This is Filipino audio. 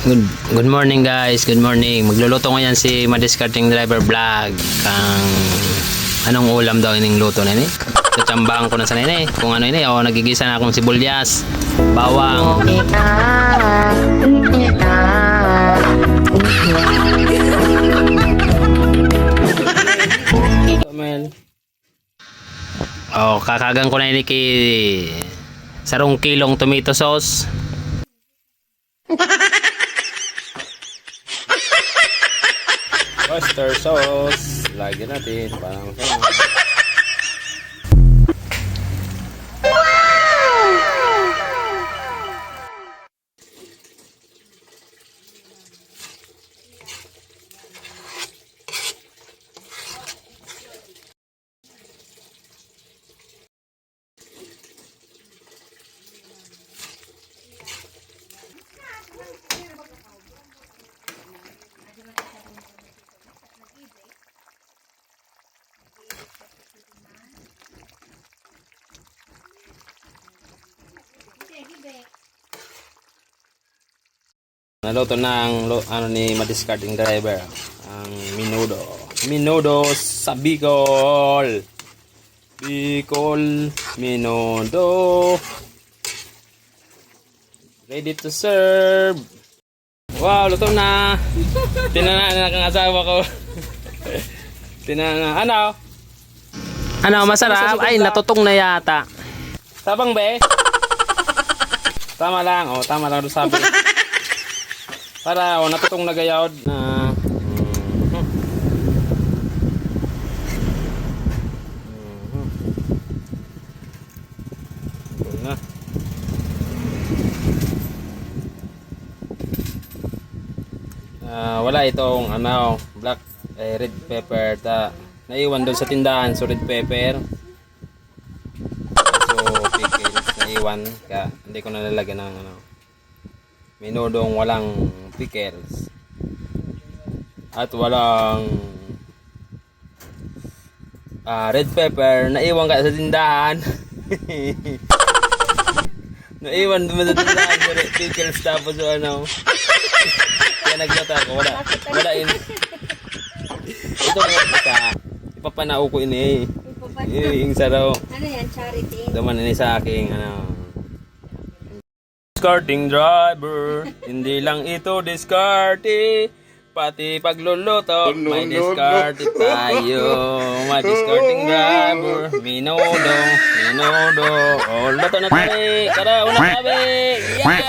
Good morning guys, good morning. Magluluto ngayon si Madiscarding Driver Vlog. Kang anong ulam daw ining luto na ini? Tatsambahan ko na sa nini. Kung ano ini, nagigisa na akong sibuyas, bawang. Kakagang ko na ini kay sarong kilong tomato sauce. Oyster sauce, lagyan natin parang naluto na ang ano ni Madiscarding Driver, ang minudo sa Bicol, minudo ready to serve. Wow, luto na. Tinana ng asawa ko. Tinana ano masarap. Ay, natutong na yata. Tabang be, tama lang doon sabi. Para natutong nagayawd na wala itong black red pepper naiwan doon sa tindahan, so red pepper, so pickles naiwan kaya hindi ko nalalagyan ng minudong walang pickles at walang red pepper, naiwan ka sa tindahan. Naiwan naman sa tindahan sa red pickles, tapos kaya naglata ako, wala in ito na isa ipapanao ko ini yung saraw ano yan, charity daman ini sa aking Discarding Driver, hindi lang ito diskarte, pati pagluluto may diskarte tayo. May Discarding Driver, minudo, luto na tayo, tara, unang tabi, yeah!